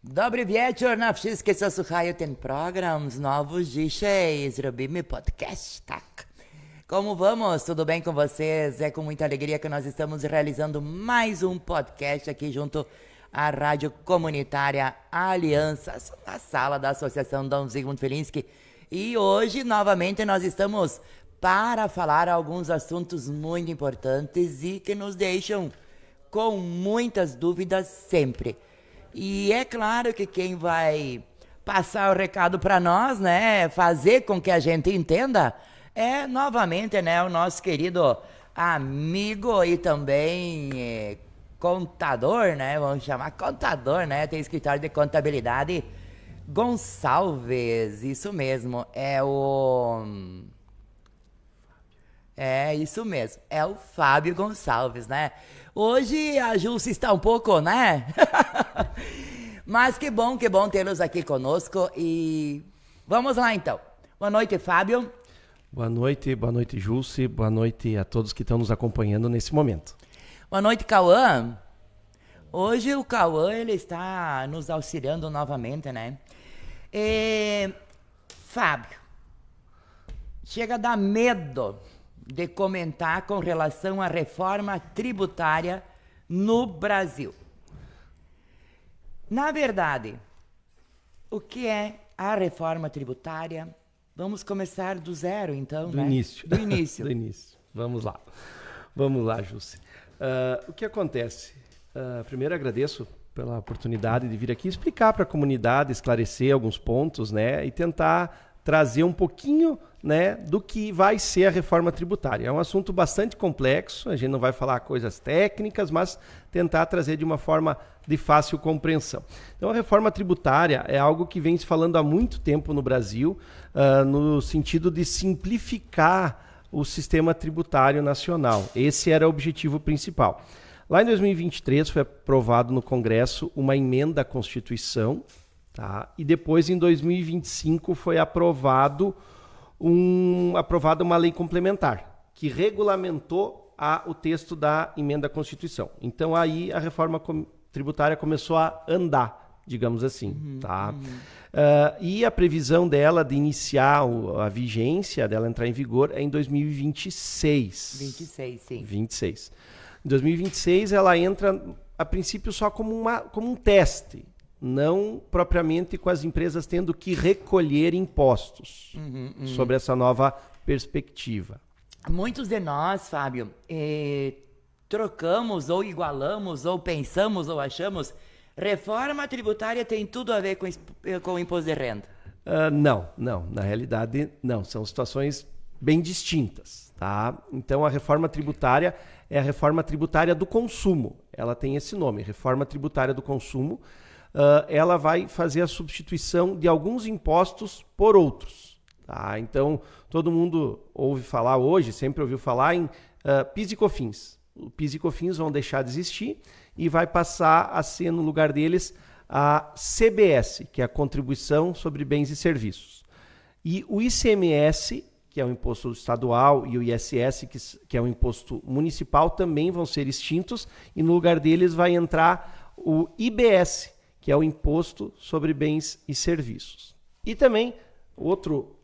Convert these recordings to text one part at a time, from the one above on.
Dobry wieczór na wszystkie, co słuchają ten program. Znowu dzisiaj zrobimy podcast, tak? Como vamos? Tudo bem com vocês? É com muita alegria que nós estamos realizando mais um podcast aqui junto à Rádio Comunitária Aliança, na sala da Associação Dom Zygmunt Felinski. E hoje, novamente, nós estamos para falar alguns assuntos muito importantes e que nos deixam com muitas dúvidas sempre. E é claro que quem vai passar o recado para nós, né, fazer com que a gente entenda, é novamente, né, o nosso querido amigo e também contador, né, vamos chamar contador, né, tem escritório de contabilidade, Gonçalves, isso mesmo, isso mesmo, é o Fábio Gonçalves, né? Hoje a Jússia está um pouco, né? Mas que bom tê-los aqui conosco e vamos lá então. Boa noite, Fábio. Boa noite, Jússia. Boa noite a todos que estão nos acompanhando nesse momento. Boa noite, Cauã. Hoje o Cauã, ele está nos auxiliando novamente, né? Fábio, chega a dar medo de comentar com relação à reforma tributária no Brasil. Na verdade, o que é a reforma tributária? Vamos começar do zero, então, Do né? início. Do início. Do início. Vamos lá, Jússia. O que acontece? Primeiro agradeço pela oportunidade de vir aqui explicar para a comunidade, esclarecer alguns pontos, né, e tentar trazer um pouquinho, né, do que vai ser a reforma tributária. É um assunto bastante complexo, a gente não vai falar coisas técnicas, mas tentar trazer de uma forma de fácil compreensão. Então, a reforma tributária é algo que vem se falando há muito tempo no Brasil, no sentido de simplificar o sistema tributário nacional. Esse era o objetivo principal. Lá em 2023 foi aprovado no Congresso uma emenda à Constituição, tá? E depois, em 2025, foi aprovada uma lei complementar que regulamentou o texto da emenda à Constituição. Então, aí a reforma tributária começou a andar, digamos assim. Tá? E a previsão dela de iniciar a vigência, dela entrar em vigor, é em 2026. 26, sim. 26. Em 2026, ela entra, a princípio, só como um teste, não propriamente com as empresas tendo que recolher impostos sobre essa nova perspectiva. Muitos de nós, Fábio, trocamos ou igualamos ou pensamos ou achamos reforma tributária tem tudo a ver com o imposto de renda. Não. Na realidade, não. São situações bem distintas. Tá? Então, a reforma tributária é a reforma tributária do consumo. Ela tem esse nome, reforma tributária do consumo. Ela vai fazer a substituição de alguns impostos por outros. Tá? Então, todo mundo ouve falar hoje, sempre ouviu falar em PIS e COFINS. O PIS e COFINS vão deixar de existir e vai passar a ser, no lugar deles, a CBS, que é a Contribuição sobre Bens e Serviços. E o ICMS, que é o imposto estadual, e o ISS, que é o imposto municipal, também vão ser extintos e no lugar deles vai entrar o IBS, que é o Imposto sobre Bens e Serviços. E também, outro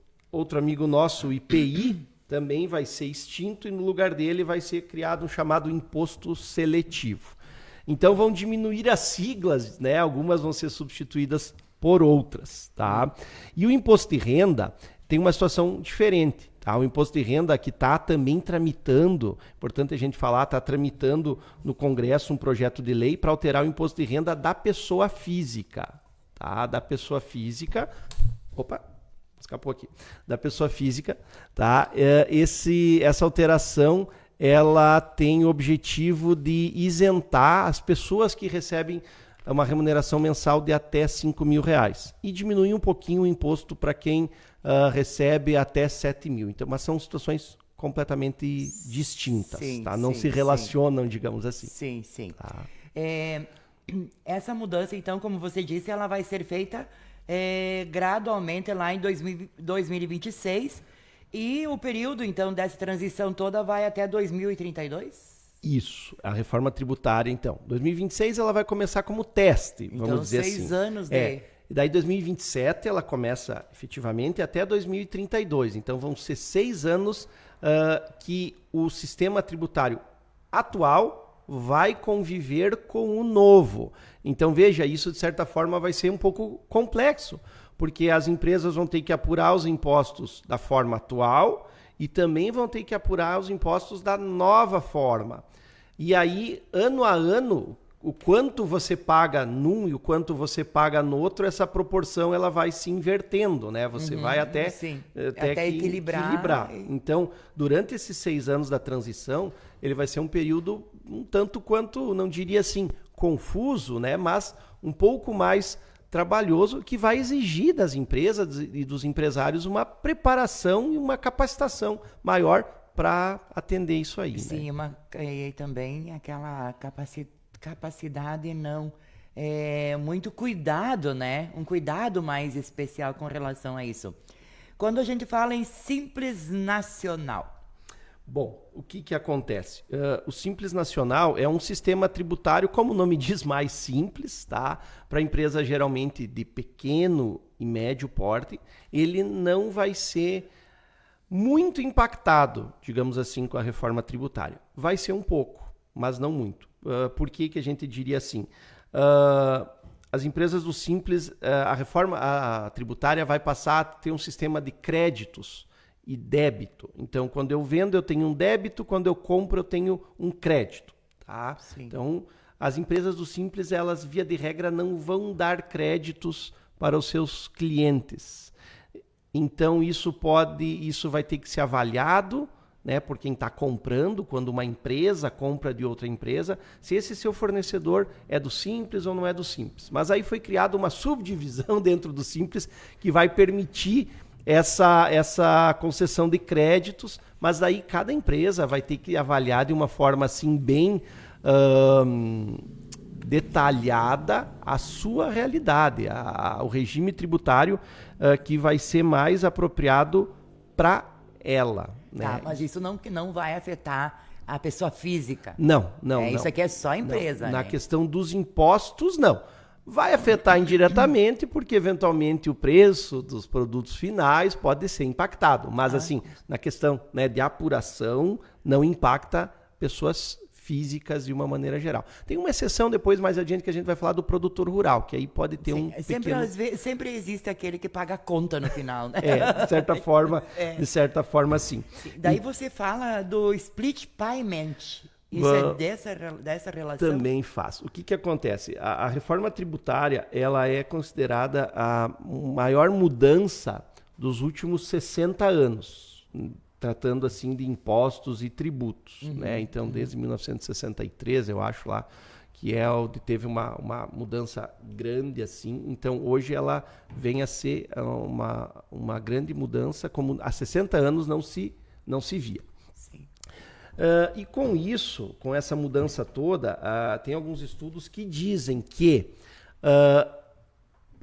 amigo nosso, o IPI, também vai ser extinto e no lugar dele vai ser criado um chamado Imposto Seletivo. Então vão diminuir as siglas, né? Algumas vão ser substituídas por outras. Tá? E o Imposto de Renda tem uma situação diferente. Tá? O Imposto de Renda que está também tramitando, importante a gente falar, está tramitando no Congresso um projeto de lei para alterar o Imposto de Renda da pessoa física. Tá? Da pessoa física. Opa, escapou aqui. Da pessoa física. Tá? Essa alteração ela tem o objetivo de isentar as pessoas que recebem uma remuneração mensal de até R$5.000 e diminuir um pouquinho o imposto para quem recebe até R$7.000. Então, mas são situações completamente distintas, sim, tá? Não sim, se relacionam, digamos assim. Sim. Tá? Essa mudança, então, como você disse, ela vai ser feita gradualmente lá em 2026 e o período, então, dessa transição toda vai até 2032? Isso, a reforma tributária, então. 2026 ela vai começar como teste, vamos Então, dizer 6 assim. anos de... E daí 2027 ela começa efetivamente até 2032. Então vão ser 6 anos que o sistema tributário atual vai conviver com o novo. Então veja, isso de certa forma vai ser um pouco complexo, porque as empresas vão ter que apurar os impostos da forma atual e também vão ter que apurar os impostos da nova forma. E aí, ano a ano, o quanto você paga num e o quanto você paga no outro, essa proporção ela vai se invertendo, né? Você vai até equilibrar. Então, durante esses 6 anos da transição, ele vai ser um período um tanto quanto, não diria assim, confuso, né? Mas um pouco mais trabalhoso, que vai exigir das empresas e dos empresários uma preparação e uma capacitação maior para atender isso aí. Sim, né? E também aquela capacidade não muito cuidado, né? Um cuidado mais especial com relação a isso. Quando a gente fala em Simples Nacional. Bom, o que acontece? O Simples Nacional é um sistema tributário, como o nome diz, mais simples, tá? Para empresa geralmente de pequeno e médio porte, ele não vai ser muito impactado, digamos assim, com a reforma tributária. Vai ser um pouco, mas não muito. Por que a gente diria assim? As empresas do Simples, a reforma tributária vai passar a ter um sistema de créditos e débito. Então, quando eu vendo, eu tenho um débito, quando eu compro, eu tenho um crédito. Tá? Sim. Então, as empresas do Simples, elas, via de regra, não vão dar créditos para os seus clientes. Então, isso vai ter que ser avaliado, né, por quem está comprando, quando uma empresa compra de outra empresa, se esse seu fornecedor é do Simples ou não é do Simples. Mas aí foi criada uma subdivisão dentro do Simples que vai permitir essa concessão de créditos, mas daí cada empresa vai ter que avaliar de uma forma assim bem detalhada a sua realidade, o regime tributário que vai ser mais apropriado para ela. Né? Tá, mas isso não vai afetar a pessoa física. Não. Isso aqui é só a empresa. Não. Na né? questão dos impostos, não. Vai afetar indiretamente, porque eventualmente o preço dos produtos finais pode ser impactado. Mas assim, na questão, né, de apuração, não impacta pessoas físicas de uma maneira geral. Tem uma exceção depois, mais adiante, que a gente vai falar do produtor rural, que aí pode ter sempre existe aquele que paga a conta no final, né? De certa forma, sim. Daí você fala do split payment. Isso é dessa relação? Também faz. O que acontece? A reforma tributária, ela é considerada a maior mudança dos últimos 60 anos, tratando assim de impostos e tributos. Né? Então, desde 1963, eu acho lá, que é onde teve uma mudança grande assim. Então, hoje ela vem a ser uma grande mudança, como há 60 anos não se via. E com isso, com essa mudança toda, tem alguns estudos que dizem que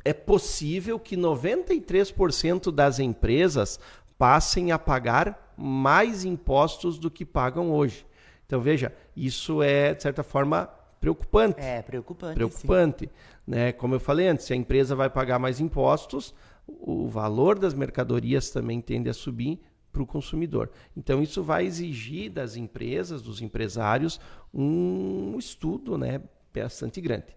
é possível que 93% das empresas passem a pagar mais impostos do que pagam hoje. Então, veja, isso é, de certa forma, preocupante. É, preocupante. Preocupante. Né? Como eu falei antes, se a empresa vai pagar mais impostos, o valor das mercadorias também tende a subir para o consumidor. Então, isso vai exigir das empresas, dos empresários, um estudo, né, bastante grande.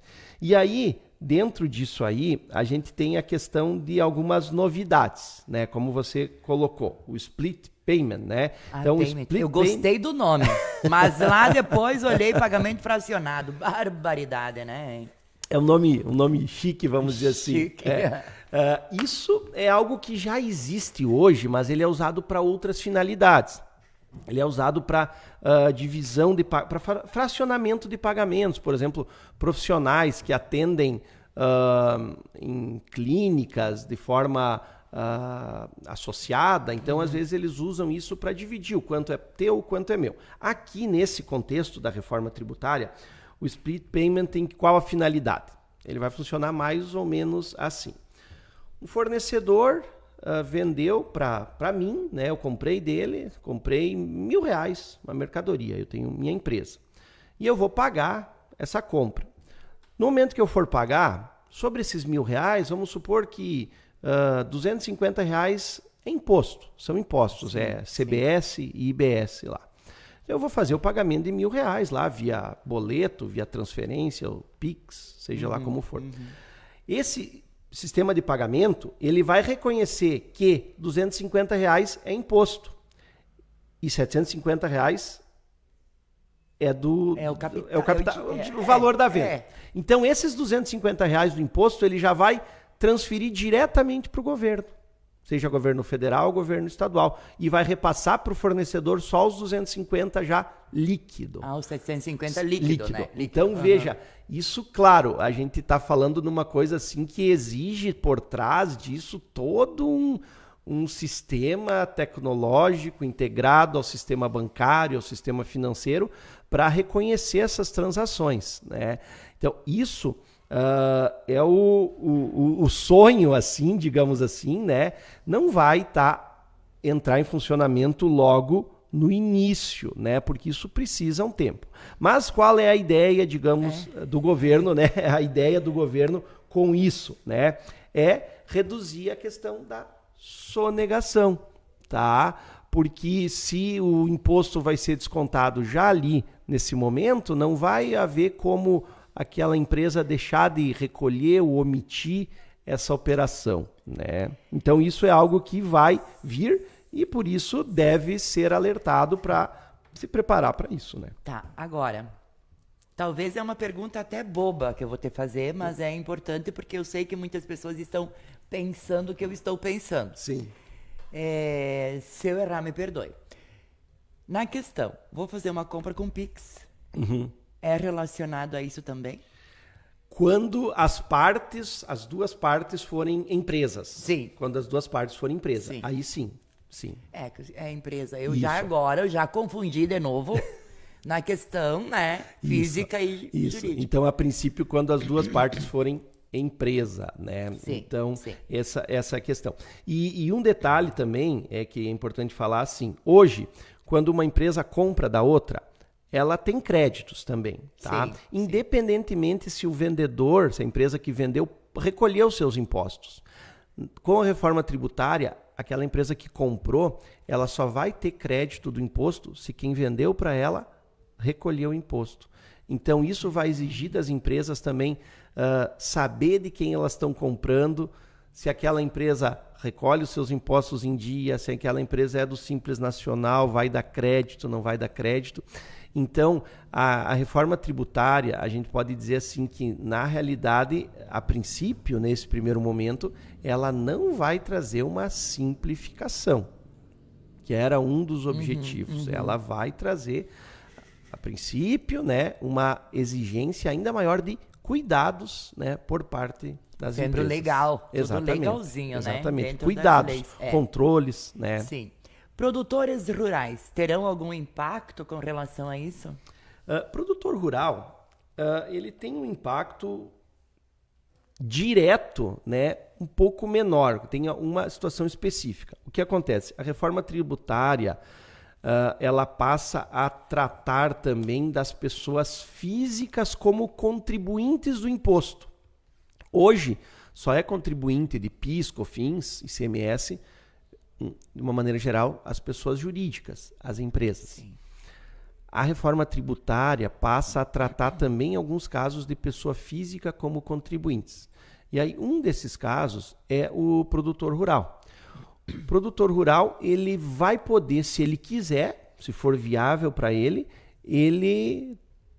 E aí, dentro disso aí, a gente tem a questão de algumas novidades, né, como você colocou, o split payment, né? Então, eu gostei do nome, mas lá depois olhei pagamento fracionado. Barbaridade, né? É um nome chique, vamos dizer assim. Chique. Isso é algo que já existe hoje, mas ele é usado para outras finalidades. Ele é usado para divisão para fracionamento de pagamentos. Por exemplo, profissionais que atendem em clínicas de forma associada. Então, às vezes, eles usam isso para dividir o quanto é teu, o quanto é meu. Aqui, nesse contexto da reforma tributária, o split payment tem qual a finalidade? Ele vai funcionar mais ou menos assim. Um fornecedor vendeu para mim, né? Eu comprei dele, comprei R$1.000 uma mercadoria, eu tenho minha empresa. e eu vou pagar essa compra. No momento que eu for pagar, sobre esses R$1.000, vamos supor que R$250 é imposto, são impostos, CBS e IBS lá. Eu vou fazer o pagamento de R$1.000 lá, via boleto, via transferência, ou Pix, seja lá como for. Esse sistema de pagamento, ele vai reconhecer que R$250 é imposto e R$750 o valor da venda. Então, esses R$250 do imposto, ele já vai transferir diretamente para o governo, seja governo federal ou governo estadual, e vai repassar para o fornecedor só os 250 já líquido. Os 750 líquido, né? Então, veja, isso, claro, a gente está falando numa coisa assim que exige por trás disso todo um sistema tecnológico integrado ao sistema bancário, ao sistema financeiro, para reconhecer essas transações, né? Então, isso é o sonho, assim, digamos assim, né? Não vai entrar em funcionamento logo no início, né? Porque isso precisa um tempo. Mas qual é a ideia, digamos, do governo, né? A ideia do governo com isso, né? É reduzir a questão da sonegação, tá? Porque se o imposto vai ser descontado já ali nesse momento, não vai haver como aquela empresa deixar de recolher ou omitir essa operação, né? Então isso é algo que vai vir e por isso deve ser alertado para se preparar para isso, né? Tá, agora, talvez é uma pergunta até boba que eu vou ter que fazer, mas é importante porque eu sei que muitas pessoas estão pensando o que eu estou pensando. Sim. Se eu errar, me perdoe. Na questão, vou fazer uma compra com Pix. É relacionado a isso também? Quando as duas partes forem empresas. Sim. Quando as duas partes forem empresas. Sim. Aí sim. É empresa. Eu Isso. já confundi de novo na questão, né, física e jurídica. Então, a princípio, quando as duas partes forem empresa, né? Sim, então, sim. Essa é a questão. E um detalhe também é que é importante falar assim, hoje, quando uma empresa compra da outra, ela tem créditos também, tá? Sim, independentemente se o vendedor, se a empresa que vendeu, recolheu seus impostos. Com a reforma tributária, aquela empresa que comprou, ela só vai ter crédito do imposto se quem vendeu para ela recolheu o imposto. Então, isso vai exigir das empresas também saber de quem elas estão comprando, se aquela empresa recolhe os seus impostos em dia, se aquela empresa é do Simples Nacional, vai dar crédito, não vai dar crédito. Então, a reforma tributária, a gente pode dizer assim que, na realidade, a princípio, nesse primeiro momento, ela não vai trazer uma simplificação, que era um dos objetivos. Ela vai trazer, a princípio, né, uma exigência ainda maior de cuidados, né, por parte das empresas. Sendo legal, Exatamente. tudo legalzinho, né? Exatamente. Dentro Cuidados, das leis. controles, né? Sim. Produtores rurais terão algum impacto com relação a isso? Produtor rural, ele tem um impacto direto, né, um pouco menor, tem uma situação específica. O que acontece? A reforma tributária, ela passa a tratar também das pessoas físicas como contribuintes do imposto. Hoje, só é contribuinte de PIS, COFINS, ICMS, de uma maneira geral, as pessoas jurídicas, as empresas. Sim. A reforma tributária passa a tratar também alguns casos de pessoa física como contribuintes. E aí, um desses casos é o produtor rural. O produtor rural, ele vai poder, se ele quiser, se for viável para ele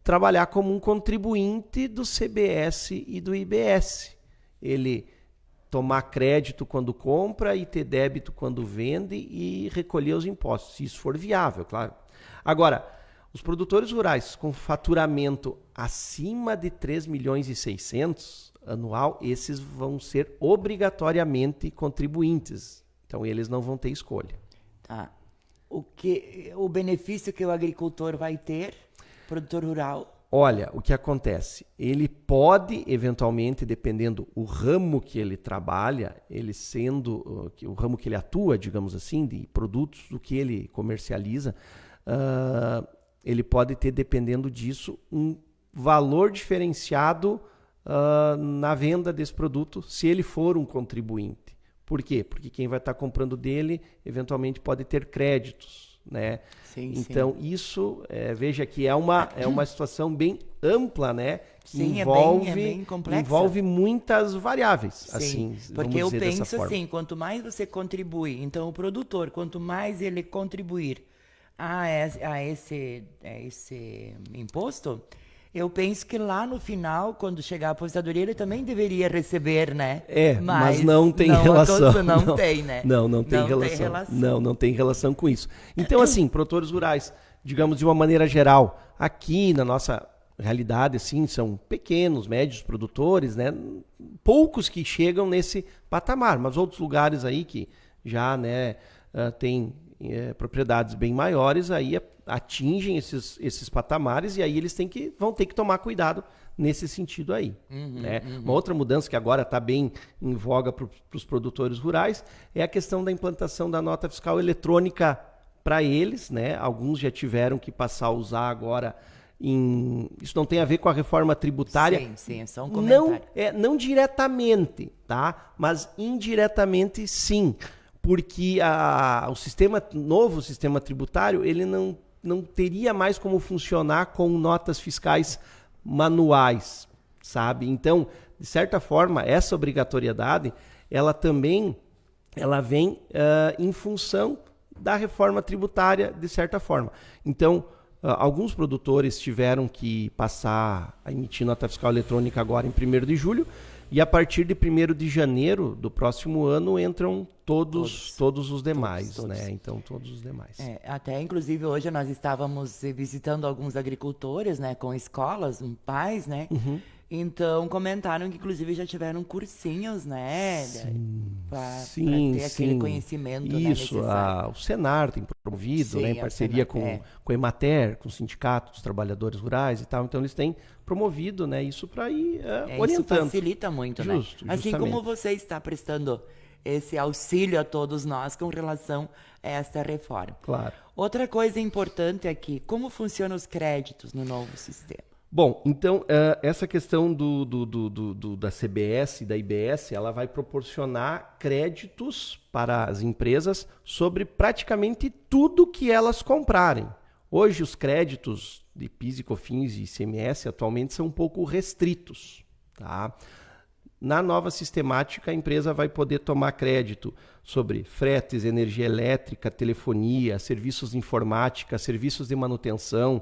trabalhar como um contribuinte do CBS e do IBS. Ele tomar crédito quando compra e ter débito quando vende e recolher os impostos, se isso for viável, claro. Agora, os produtores rurais com faturamento acima de 3.600.000 anual, esses vão ser obrigatoriamente contribuintes. Então, eles não vão ter escolha. Tá. O benefício que o agricultor vai ter, produtor rural? Olha, o que acontece? Ele pode, eventualmente, dependendo do ramo que ele trabalha, ele sendo o ramo que ele atua, digamos assim, de produtos, do que ele comercializa, ele pode ter, dependendo disso, um valor diferenciado na venda desse produto, se ele for um contribuinte. Por quê? Porque quem vai estar comprando dele, eventualmente, pode ter créditos, né? Sim, então, isso, veja que é uma situação bem ampla, né? Que sim, envolve, é bem complexa. envolve muitas variáveis. Sim, assim, porque eu vamos dizer dessa penso forma. assim, quanto mais você contribui, então o produtor, quanto mais ele contribuir a esse imposto, eu penso que lá no final, quando chegar a aposentadoria, ele também deveria receber, né? Mas não tem relação. Não tem, né? Não tem relação. Não tem relação com isso. Então, assim, produtores rurais, digamos de uma maneira geral, aqui na nossa realidade, assim, são pequenos, médios produtores, né? Poucos que chegam nesse patamar, mas outros lugares aí que já, né, tem propriedades bem maiores, aí atingem esses patamares e aí eles vão ter que tomar cuidado nesse sentido aí. Né? Uma outra mudança que agora está bem em voga para os produtores rurais é a questão da implantação da nota fiscal eletrônica para eles, né? Alguns já tiveram que passar a usar agora. Isso não tem a ver com a reforma tributária. Sim, é só um comentário. Não diretamente, tá? Mas indiretamente sim. Porque o novo sistema tributário, ele não teria mais como funcionar com notas fiscais manuais, sabe? Então, de certa forma, essa obrigatoriedade, ela vem em função da reforma tributária, de certa forma. Então, alguns produtores tiveram que passar a emitir nota fiscal eletrônica agora em 1º de julho, e a partir de 1º de janeiro do próximo ano entram todos os demais, todos. Né? Então, todos os demais. Até, inclusive, hoje nós estávamos visitando alguns agricultores, né, com escolas, pais, né? Então, comentaram que, inclusive, já tiveram cursinhos, né? Para ter aquele conhecimento. Isso, né, o Senar tem promovido, né, em parceria com a Emater, com o Sindicato dos Trabalhadores Rurais e tal. Então, eles têm promovido, né, isso para ir orientando. Isso facilita muito, né? Assim como você está prestando esse auxílio a todos nós com relação a esta reforma. Claro. Outra coisa importante aqui, como funcionam os créditos no novo sistema? Bom, então, essa questão da CBS e da IBS, ela vai proporcionar créditos para as empresas sobre praticamente tudo que elas comprarem. Hoje, os créditos de PIS e COFINS e ICMS atualmente são um pouco restritos. Tá? Na nova sistemática, a empresa vai poder tomar crédito sobre fretes, energia elétrica, telefonia, serviços de informática, serviços de manutenção,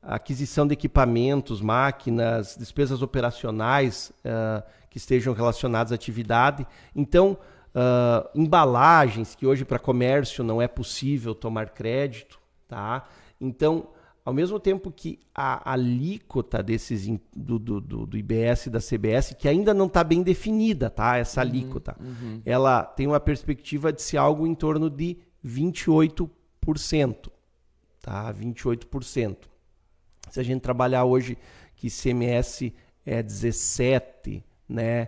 aquisição de equipamentos, máquinas, despesas operacionais que estejam relacionadas à atividade. Então, embalagens, que hoje para comércio não é possível tomar crédito. Tá? Então, ao mesmo tempo que a alíquota do IBS e da CBS, que ainda não está bem definida, tá? Essa alíquota, ela tem uma perspectiva de ser algo em torno de 28%. Tá? 28%. Se a gente trabalhar hoje que ICMS é 17%, né?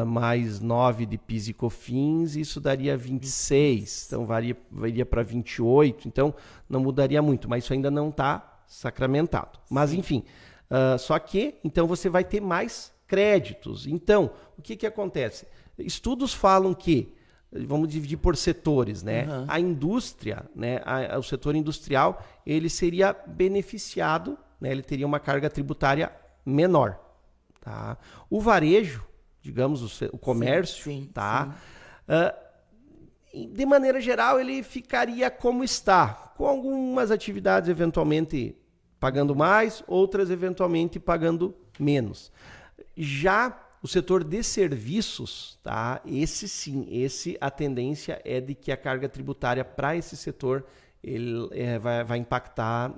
Mais 9% de PIS e COFINS, isso daria 26%, então varia para 28%, então não mudaria muito, mas isso ainda não está sacramentado. Mas enfim, só que então você vai ter mais créditos. Então, o que acontece? Estudos falam que, vamos dividir por setores, né? A indústria, né? O setor industrial, ele seria beneficiado, né? Ele teria uma carga tributária menor. Tá? O varejo, digamos, o comércio, tá? De maneira geral, ele ficaria como está, com algumas atividades eventualmente pagando mais, outras eventualmente pagando menos. Já o setor de serviços, tá? A tendência é de que a carga tributária para esse setor ele vai impactar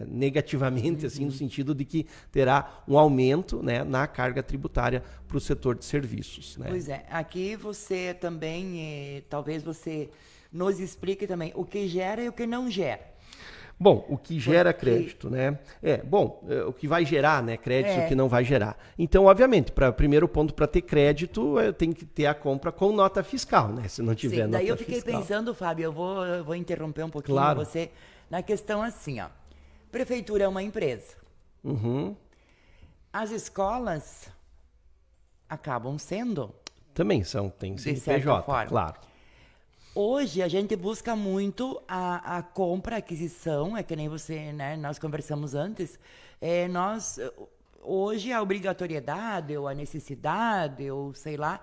negativamente, assim, no sentido de que terá um aumento, né, na carga tributária para o setor de serviços. Né? Pois é, aqui você também, talvez você nos explique também o que gera e o que não gera. Bom, o que gera crédito, né? O que vai gerar, né? Crédito, o que não vai gerar. Então, obviamente, primeiro ponto, para ter crédito, tem que ter a compra com nota fiscal, né? Se não tiver nota fiscal. Daí eu fiquei pensando, Fábio, eu vou interromper um pouquinho claro. você na questão assim, ó. Prefeitura é uma empresa. Uhum. As escolas acabam sendo. Também são, tem De certa CNPJ, forma. claro. Hoje a gente busca muito a compra, a aquisição, é que nem você, né? Nós conversamos antes. Hoje a obrigatoriedade ou a necessidade, ou sei lá,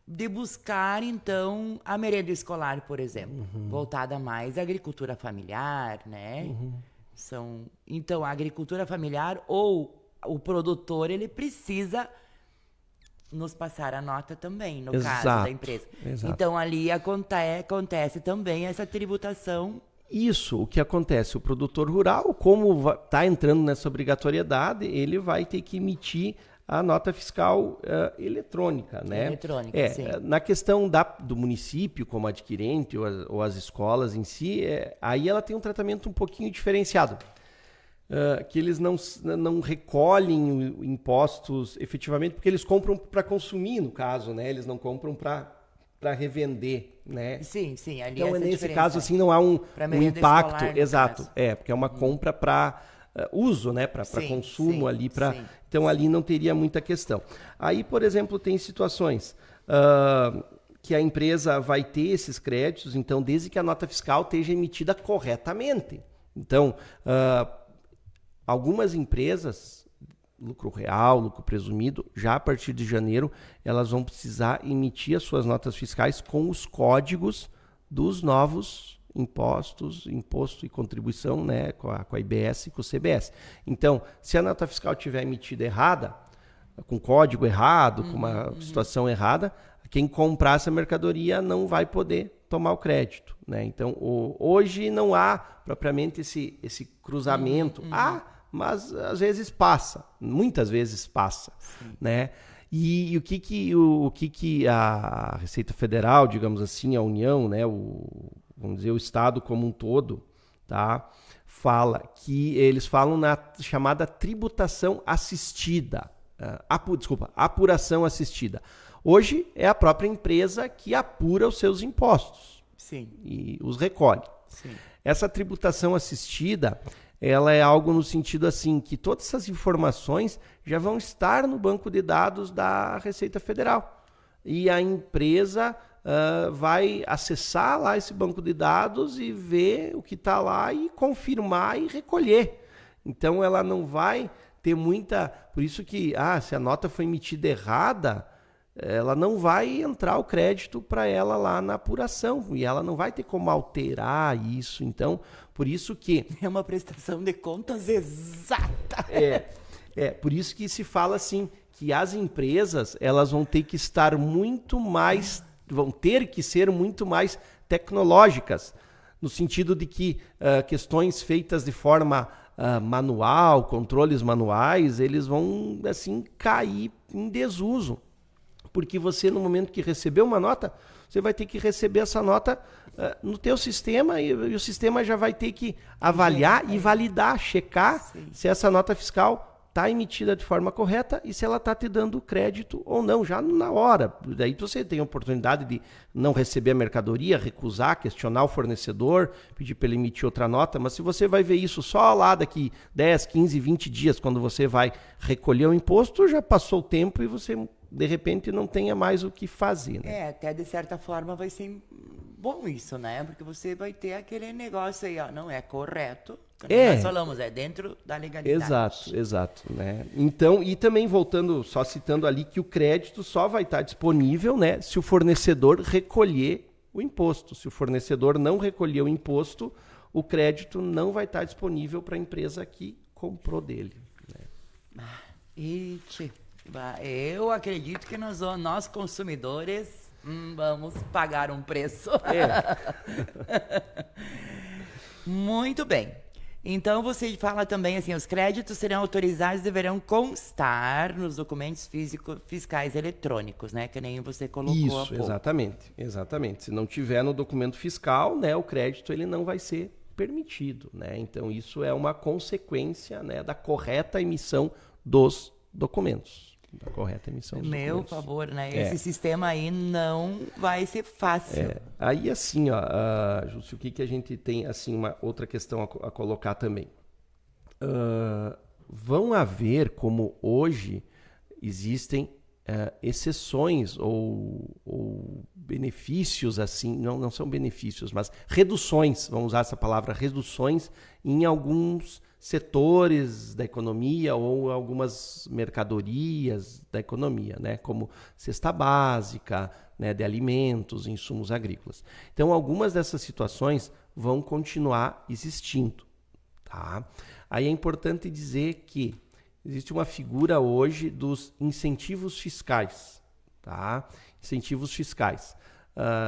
de buscar então a merenda escolar, por exemplo, voltada mais à agricultura familiar, né? Então a agricultura familiar ou o produtor, ele precisa nos passar a nota também, no caso da empresa. Exato. Então, ali acontece também essa tributação. Isso, o que acontece? O produtor rural, como está entrando nessa obrigatoriedade, ele vai ter que emitir a nota fiscal eletrônica, né? Eletrônica, sim. Na questão do município como adquirente ou as escolas em si, aí ela tem um tratamento um pouquinho diferenciado. Que eles não recolhem impostos efetivamente, porque eles compram para consumir, no caso, né? Eles não compram para revender, né? Sim, ali então, essa nesse diferença. caso, assim, não há um impacto. Escolar, Exato, caso. porque é uma compra para uso, né? Para consumo ali. Então, ali não teria muita questão. Aí, por exemplo, tem situações que a empresa vai ter esses créditos, então, desde que a nota fiscal esteja emitida corretamente. Então, algumas empresas, lucro real, lucro presumido, já a partir de janeiro, elas vão precisar emitir as suas notas fiscais com os códigos dos novos impostos, imposto e contribuição, né, com a IBS e com o CBS. Então, se a nota fiscal estiver emitida errada, com código errado, com uma situação errada, quem comprar essa mercadoria não vai poder tomar o crédito, né? Então, hoje não há propriamente esse cruzamento. Mas às vezes passa, muitas vezes passa, né? E o que a Receita Federal, digamos assim, a União, né, vamos dizer, o Estado como um todo, tá? Que eles falam na chamada tributação assistida, apuração assistida. Hoje é a própria empresa que apura os seus impostos. Sim. E os recolhe. Sim. Essa tributação assistida, ela é algo no sentido assim, que todas essas informações já vão estar no banco de dados da Receita Federal. E a empresa vai acessar lá esse banco de dados e ver o que está lá e confirmar e recolher. Então ela não vai ter muita... Por isso que, se a nota foi emitida errada, ela não vai entrar o crédito para ela lá na apuração. E ela não vai ter como alterar isso. Então, por isso que... É uma prestação de contas exata. Por isso que se fala assim, que as empresas, elas vão ter que estar muito mais... Vão ter que ser muito mais tecnológicas. No sentido de que questões feitas de forma manual, controles manuais, eles vão, assim, cair em desuso. Porque você, no momento que recebeu uma nota, você vai ter que receber essa nota no teu sistema e o sistema já vai ter que avaliar e validar, checar se essa nota fiscal está emitida de forma correta e se ela está te dando crédito ou não, já na hora. Daí você tem a oportunidade de não receber a mercadoria, recusar, questionar o fornecedor, pedir para ele emitir outra nota, mas se você vai ver isso só lá daqui 10, 15, 20 dias, quando você vai recolher o imposto, já passou o tempo e você... de repente não tenha mais o que fazer, né? Até de certa forma vai ser bom isso, né? Porque você vai ter aquele negócio aí, não é correto. Nós falamos, é dentro da legalidade. Exato, né? Então, e também voltando, só citando ali, que o crédito só vai estar disponível, né, se o fornecedor recolher o imposto. Se o fornecedor não recolher o imposto, o crédito não vai estar disponível para a empresa que comprou dele, né? Eu acredito que nós consumidores, vamos pagar um preço. Muito bem. Então, você fala também assim, os créditos serão autorizados e deverão constar nos documentos fiscais eletrônicos, né? Que nem você colocou há pouco. Isso, exatamente. Se não tiver no documento fiscal, né, o crédito ele não vai ser permitido, né? Então, isso é uma consequência, né, da correta emissão dos documentos. Da correta emissão dos Meu documentos. favor, né? Esse sistema aí não vai ser fácil. Aí, assim, ó, Júcio, o que a gente tem, assim, uma outra questão a colocar também. Vão haver, como hoje, existem exceções ou benefícios, assim, não são benefícios, mas reduções, vamos usar essa palavra, reduções em alguns setores da economia ou algumas mercadorias da economia, né? Como cesta básica, né, de alimentos, insumos agrícolas. Então, algumas dessas situações vão continuar existindo. Tá? Aí é importante dizer que existe uma figura hoje dos incentivos fiscais. Tá? Incentivos fiscais.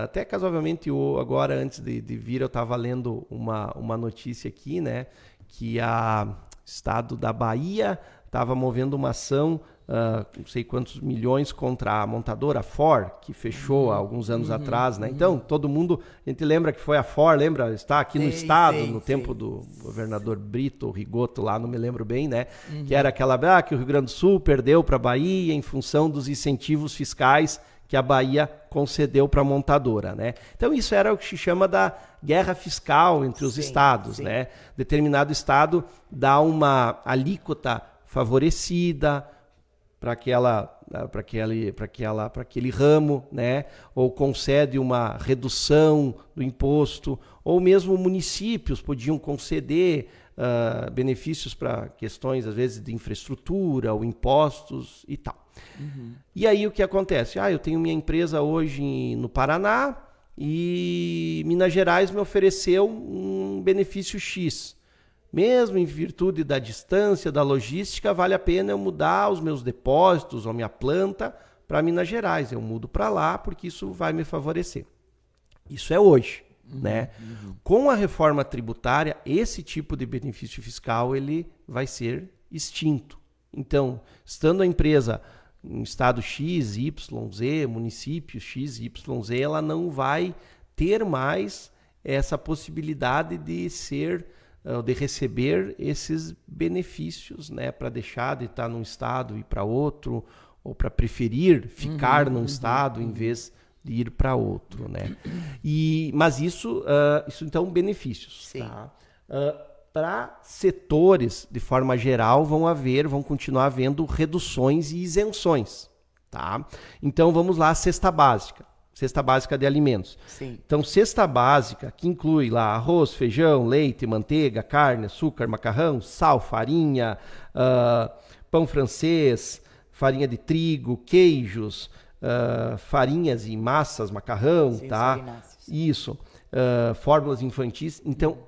Até casualmente, agora, antes de vir, eu estava lendo uma notícia aqui, né? Que o estado da Bahia estava movendo uma ação, não sei quantos milhões, contra a montadora Ford, que fechou há alguns anos atrás, né? Então, todo mundo, a gente lembra que foi a Ford, lembra? Está aqui no estado, no tempo do governador Brito, ou Rigoto lá, não me lembro bem, né? Que era aquela, que o Rio Grande do Sul perdeu para a Bahia em função dos incentivos fiscais que a Bahia concedeu para a montadora, né? Então isso era o que se chama da guerra fiscal entre os estados, né? Determinado estado dá uma alíquota favorecida para aquele ramo, né? Ou concede uma redução do imposto, ou mesmo municípios podiam conceder benefícios para questões, às vezes, de infraestrutura ou impostos e tal. E aí o que acontece? Eu tenho minha empresa hoje no Paraná e Minas Gerais me ofereceu um benefício X. Mesmo em virtude da distância, da logística, vale a pena eu mudar os meus depósitos ou minha planta para Minas Gerais. Eu mudo para lá porque isso vai me favorecer. Isso é hoje. Né? Com a reforma tributária, esse tipo de benefício fiscal ele vai ser extinto. Então, estando a empresa em estado X, Y, Z, município X, Y, Z, ela não vai ter mais essa possibilidade de receber esses benefícios, né? Para deixar de estar num estado e ir para outro, ou para preferir ficar num estado em vez de ir para outro, né? Mas isso então, benefícios. Sim. Tá? Para setores, de forma geral, vão continuar havendo reduções e isenções. Tá? Então, vamos lá, cesta básica de alimentos. Sim. Então, cesta básica, que inclui lá arroz, feijão, leite, manteiga, carne, açúcar, macarrão, sal, farinha, pão francês, farinha de trigo, queijos, farinhas e massas, macarrão, tá? Isso. Fórmulas infantis. Então,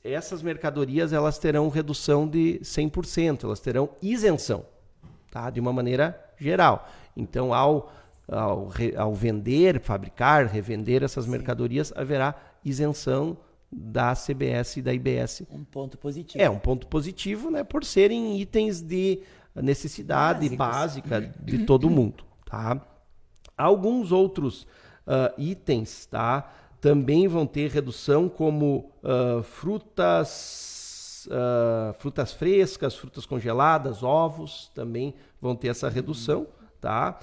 essas mercadorias elas terão redução de 100%, elas terão isenção, tá? De uma maneira geral. Então, ao vender, fabricar, revender essas mercadorias, haverá isenção da CBS e da IBS. Um ponto positivo. É um ponto positivo, né? Por serem itens de necessidade básica de todo mundo. Tá? Alguns outros itens, tá, também vão ter redução, como frutas frescas, frutas congeladas, ovos também vão ter essa redução. Tá?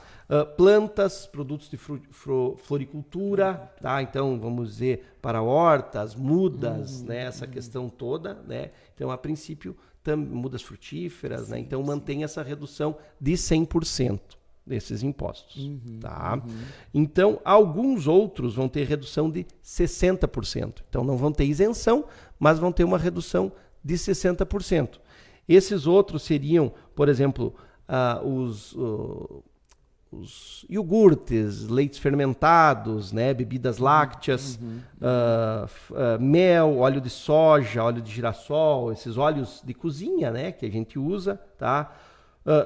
Plantas, produtos de floricultura, tá? Então vamos dizer para hortas, mudas, né? Essa questão toda, né? Então, a princípio, mudas frutíferas, né? Então mantém essa redução de 100%. Desses impostos. Tá? Então, alguns outros vão ter redução de 60%. Então, não vão ter isenção, mas vão ter uma redução de 60%. Esses outros seriam, por exemplo, os iogurtes, leites fermentados, né? Bebidas lácteas, mel, óleo de soja, óleo de girassol, esses óleos de cozinha, né? Que a gente usa, tá?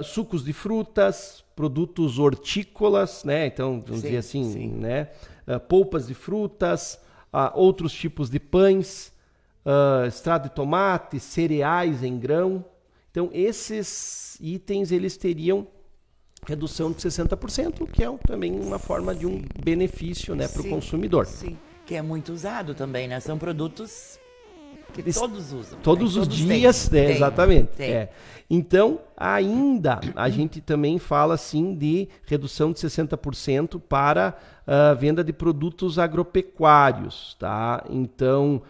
Sucos de frutas, produtos hortícolas, né? Então, vamos dizer assim, né? Polpas de frutas, outros tipos de pães, extrato de tomate, cereais em grão. Então, esses itens, eles teriam redução de 60%, que é também uma forma de um benefício, né, para o consumidor. Sim, que é muito usado também, né? São produtos Que todos usam. Todos os dias, têm. Exatamente. Tem. É. Então, ainda a gente também fala assim de redução de 60% para venda de produtos agropecuários, tá? Então,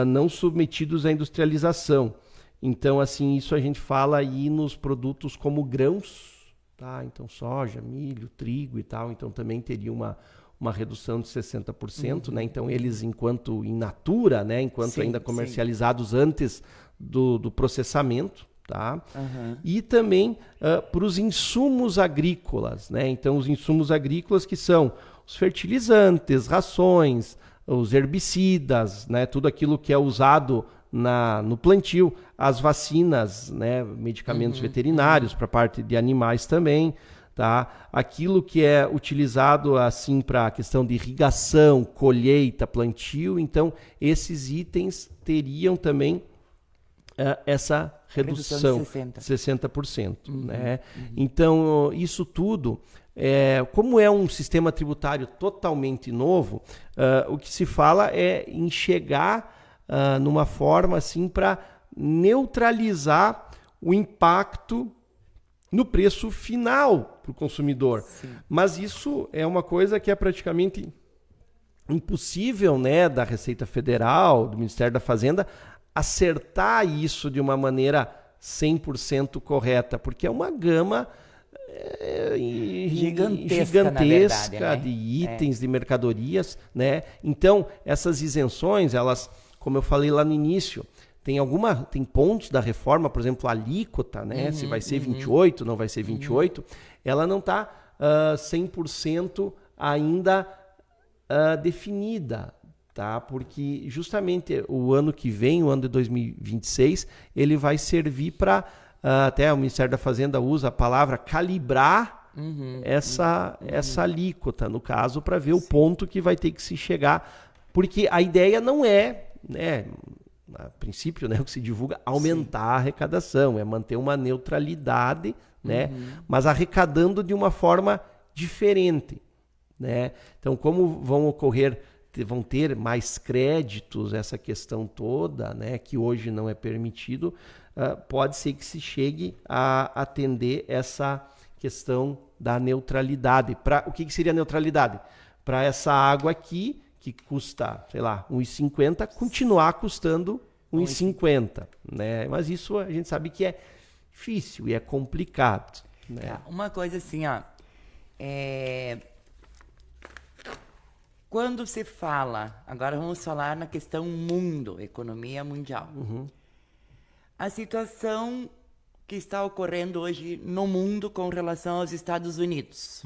não submetidos à industrialização. Então, assim, isso a gente fala aí nos produtos como grãos, tá? Então, soja, milho, trigo e tal. Então, também teria uma redução de 60%, né? Então, eles, enquanto in natura, né? Enquanto ainda comercializados antes do processamento, tá? E também para os insumos agrícolas, né? Então, os insumos agrícolas que são os fertilizantes, rações, os herbicidas, né? Tudo aquilo que é usado no plantio, as vacinas, né? Medicamentos veterinários para parte de animais também, tá? Aquilo que é utilizado assim para a questão de irrigação, colheita, plantio, então esses itens teriam também essa redução de 60%. Né? Então, isso tudo, como é um sistema tributário totalmente novo, o que se fala é em chegar numa forma assim para neutralizar o impacto no preço final para o consumidor. Sim. Mas isso é uma coisa que é praticamente impossível, né, da Receita Federal, do Ministério da Fazenda, acertar isso de uma maneira 100% correta, porque é uma gama gigantesca na verdade, né? De itens, de mercadorias, né? Então, essas isenções, elas, como eu falei lá no início, tem pontos da reforma, por exemplo, a alíquota, né? Se vai ser 28, não vai ser 28, ela não está 100% ainda definida, tá? Porque justamente o ano que vem, o ano de 2026, ele vai servir para, até o Ministério da Fazenda usa a palavra calibrar essa alíquota, no caso, para ver o ponto que vai ter que se chegar, porque a ideia não é, né, a princípio, né, o que se divulga, aumentar a arrecadação, é manter uma neutralidade, né, mas arrecadando de uma forma diferente, né? Então, como vão ter mais créditos, essa questão toda, né, que hoje não é permitido, pode ser que se chegue a atender essa questão da neutralidade. O que seria neutralidade? Para essa água aqui, que custa, sei lá, R$1,50, continuar custando R$1,50, né? Mas isso a gente sabe que é difícil e é complicado, né? Uma coisa assim, ó, quando se fala, agora vamos falar na questão mundo, economia mundial. A situação que está ocorrendo hoje no mundo com relação aos Estados Unidos.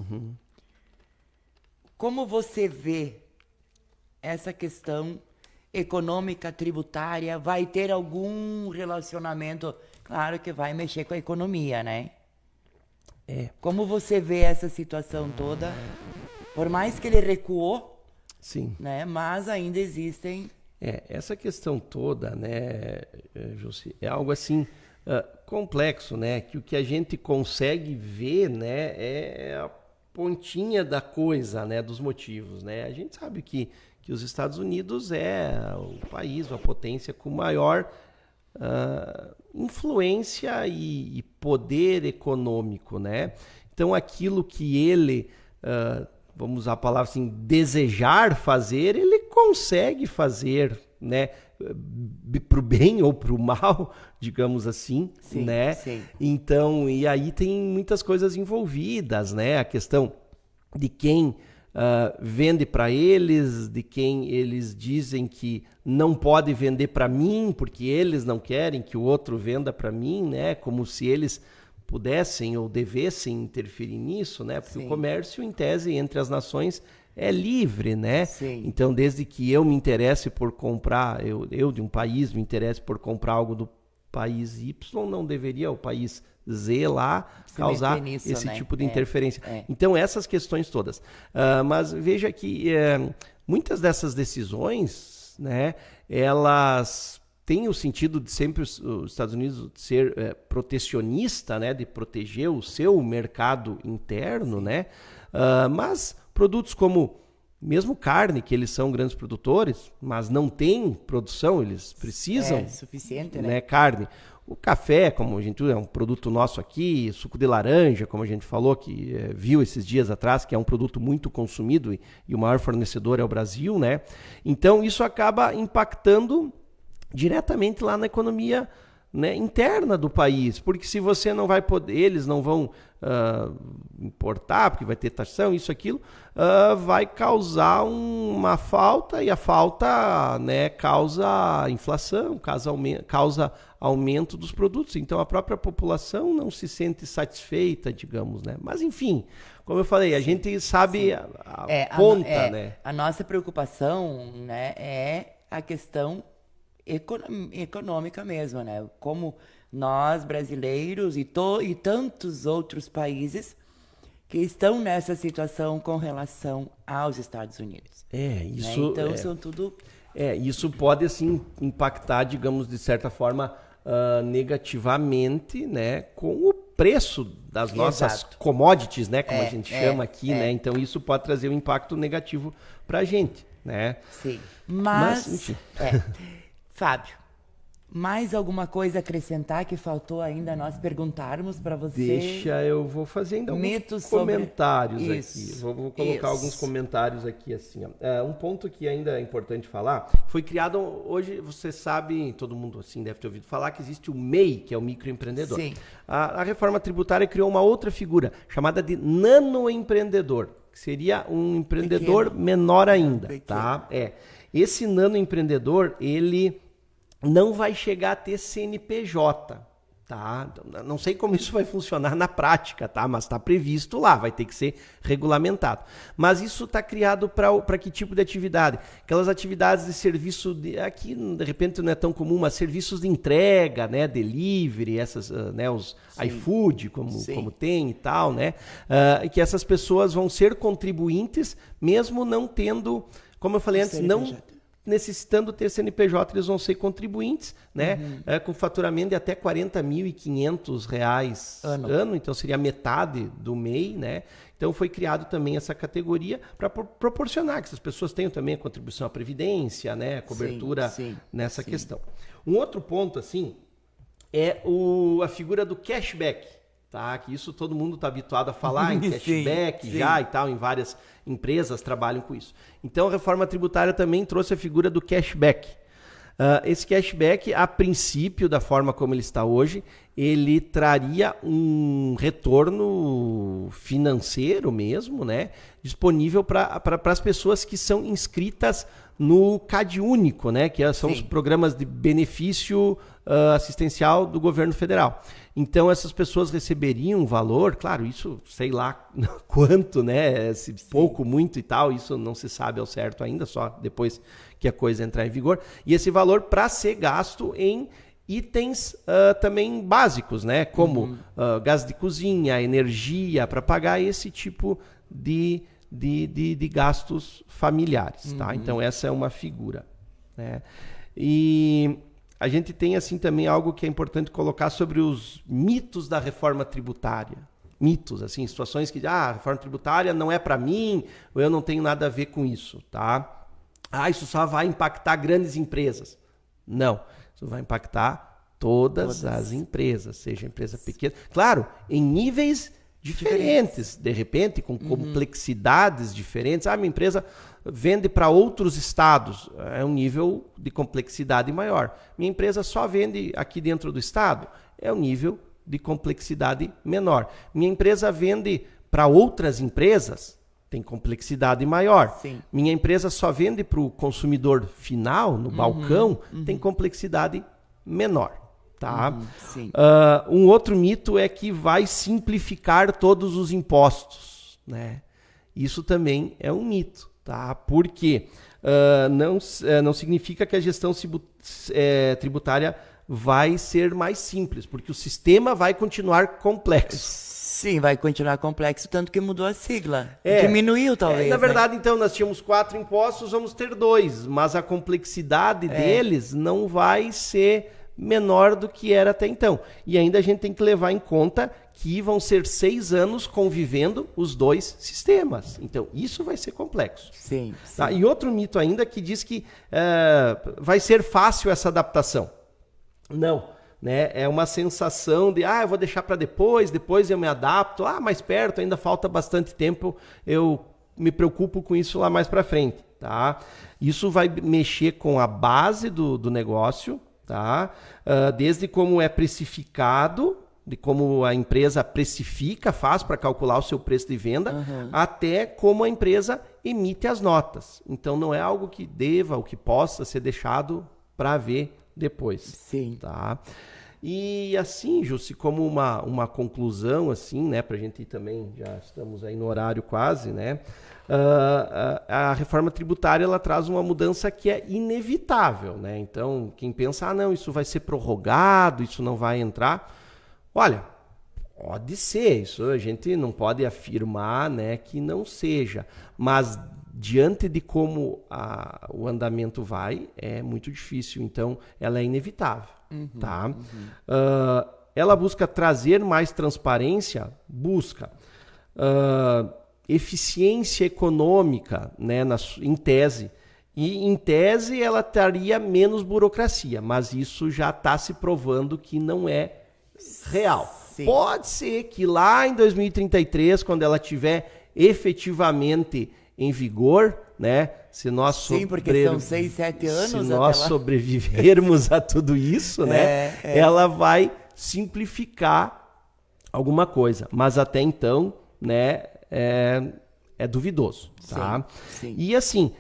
Como você vê essa questão econômica, tributária? Vai ter algum relacionamento? Claro que vai mexer com a economia, né? Como você vê essa situação toda? Por mais que ele recuou, sim, né? Mas ainda existem... essa questão toda, né, Jussi, é algo assim complexo, né? Que o que a gente consegue ver, né, é a pontinha da coisa, né, dos motivos, né? A gente sabe que os Estados Unidos é o país, a potência com maior influência e poder econômico, né? Então, aquilo que ele, vamos usar a palavra assim, desejar fazer, ele consegue fazer, né? Para o bem ou para o mal, digamos assim, sim, né? Sim. Então, e aí tem muitas coisas envolvidas, né? A questão de quem vende para eles, de quem eles dizem que não pode vender para mim, porque eles não querem que o outro venda para mim, né? Como se eles pudessem ou devessem interferir nisso, né? Porque o comércio, em tese, entre as nações é livre, né? Sim. Então, desde que eu me interesse por comprar, eu de um país me interesse por comprar algo do país Y, não deveria o país Z lá causar nisso, esse tipo de interferência. Então, essas questões todas. Mas veja que muitas dessas decisões, né, elas têm o sentido de sempre os Estados Unidos ser protecionista, né, de proteger o seu mercado interno, né? Mas produtos como mesmo carne, que eles são grandes produtores, mas não tem produção, eles precisam, É suficiente, né, carne. O café, como a gente é um produto nosso aqui, suco de laranja, como a gente falou, que viu esses dias atrás, que é um produto muito consumido e o maior fornecedor é o Brasil, né? Então isso acaba impactando diretamente lá na economia, né, interna do país, porque se você não vai poder, eles não vão importar, porque vai ter taxação, isso, aquilo, vai causar uma falta, e a falta, né, causa inflação, causa aumento dos produtos. Então a própria população não se sente satisfeita, digamos, né? Mas enfim, como eu falei, a gente sabe a conta, né? A nossa preocupação, né, é a questão econômica mesmo, né? Como nós, brasileiros e tantos outros países que estão nessa situação com relação aos Estados Unidos. Isso, né? Então, são tudo... isso pode, assim, impactar, digamos, de certa forma, negativamente, né, com o preço das nossas Exato. commodities, né, como a gente chama aqui, né? Então, isso pode trazer um impacto negativo para a gente, né? Sim. Mas enfim. Fábio, mais alguma coisa a acrescentar que faltou ainda nós perguntarmos para você? Eu vou fazer ainda alguns comentários aqui. Vou colocar alguns comentários aqui, assim. Um ponto que ainda é importante falar, foi criado hoje, você sabe, todo mundo assim deve ter ouvido falar, que existe o MEI, que é o microempreendedor. Sim. A reforma tributária criou uma outra figura, chamada de nanoempreendedor, que seria um empreendedor menor ainda, tá? Esse nanoempreendedor, ele não vai chegar a ter CNPJ, tá? Não sei como isso vai funcionar na prática, tá? Mas está previsto lá, vai ter que ser regulamentado. Mas isso está criado para que tipo de atividade? Aquelas atividades de serviço, aqui de repente não é tão comum, mas serviços de entrega, né? Delivery, essas, né? Os iFood, como tem e tal, né? Que essas pessoas vão ser contribuintes, mesmo não tendo, como eu falei antes, não necessitando ter CNPJ, eles vão ser contribuintes, né? Com faturamento de até R$ 40.500 ano, então seria metade do MEI, né? Então foi criado também essa categoria para proporcionar que essas pessoas tenham também a contribuição à Previdência, né? A cobertura nessa questão. Um outro ponto, assim, é a figura do cashback, tá? Que isso todo mundo está habituado a falar em cashback já e tal, em várias empresas trabalham com isso. Então a reforma tributária também trouxe a figura do cashback. Esse cashback, a princípio, da forma como ele está hoje, ele traria um retorno financeiro mesmo, né? Disponível para as pessoas que são inscritas no CadÚnico, né? Que são os programas de benefício assistencial do governo federal. Então essas pessoas receberiam um valor, claro, isso sei lá quanto, né? Se pouco, muito e tal, isso não se sabe ao certo ainda, só depois que a coisa entrar em vigor. E esse valor para ser gasto em itens também básicos, né? Como gás de cozinha, energia, para pagar esse tipo de gastos familiares, tá? Então essa é uma figura, né? E a gente tem assim também algo que é importante colocar sobre os mitos da reforma tributária. Mitos, assim, situações que a reforma tributária não é para mim, ou eu não tenho nada a ver com isso, tá? Isso só vai impactar grandes empresas. Não, isso vai impactar todas as empresas, seja empresa pequena. Claro, em níveis diferentes, de repente, com complexidades diferentes. Minha empresa vende para outros estados, é um nível de complexidade maior. Minha empresa só vende aqui dentro do estado, é um nível de complexidade menor. Minha empresa vende para outras empresas, tem complexidade maior. Minha empresa só vende para o consumidor final, no balcão, tem complexidade menor. Tá? Um outro mito é que vai simplificar todos os impostos, né? Isso também é um mito, tá? Porque não significa que a gestão tributária vai ser mais simples, porque o sistema vai continuar complexo. Sim, vai continuar complexo, tanto que mudou a sigla. Diminuiu, talvez. Na verdade, então, nós tínhamos 4 impostos, vamos ter 2, mas a complexidade deles não vai ser menor do que era até então. E ainda a gente tem que levar em conta que vão ser 6 anos convivendo os dois sistemas. Então, isso vai ser complexo. Sim, sim. Tá? E outro mito ainda que diz que vai ser fácil essa adaptação. Não. Né? É uma sensação de, eu vou deixar para depois eu me adapto, mais perto, ainda falta bastante tempo, eu me preocupo com isso lá mais para frente. Tá? Isso vai mexer com a base do negócio, tá? Desde como é precificado, de como a empresa precifica, faz para calcular o seu preço de venda, até como a empresa emite as notas. Então não é algo que deva ou que possa ser deixado para ver depois. Sim. Tá? E assim, Jussi, como uma conclusão, assim, né, para a gente ir também, já estamos aí no horário quase, né? A reforma tributária ela traz uma mudança que é inevitável, né? Então, quem pensa, não, isso vai ser prorrogado, isso não vai entrar. Olha, pode ser, isso a gente não pode afirmar, né, que não seja, mas diante de como o andamento vai, é muito difícil, então ela é inevitável. Tá? Ela busca trazer mais transparência, busca eficiência econômica, né, em tese. E em tese ela teria menos burocracia, mas isso já está se provando que não é real. Sim. Pode ser que lá em 2033, quando ela tiver efetivamente em vigor, né? Se nós Sim, porque são 6, 7 anos. Se nós sobrevivermos a tudo isso, né? Ela vai simplificar alguma coisa. Mas até então, né? É duvidoso, tá? Sim. E assim,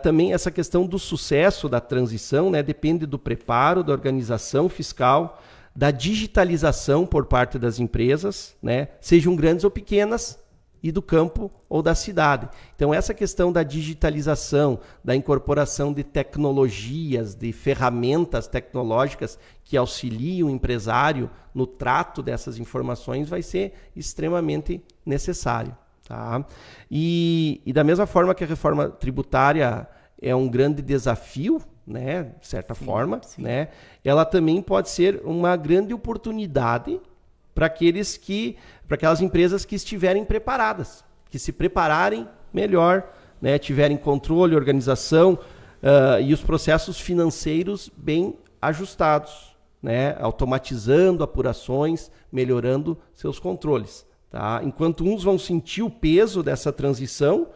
também essa questão do sucesso da transição, né? Depende do preparo, da organização fiscal, da digitalização por parte das empresas, né? Sejam grandes ou pequenas, e do campo ou da cidade. Então, essa questão da digitalização, da incorporação de tecnologias, de ferramentas tecnológicas que auxiliam o empresário no trato dessas informações vai ser extremamente necessário. Tá? E da mesma forma que a reforma tributária é um grande desafio, né, de certa forma, né, ela também pode ser uma grande oportunidade para aquelas empresas que estiverem preparadas, que se prepararem melhor, né, tiverem controle, organização e os processos financeiros bem ajustados, né, automatizando apurações, melhorando seus controles. Tá? Enquanto uns vão sentir o peso dessa transição,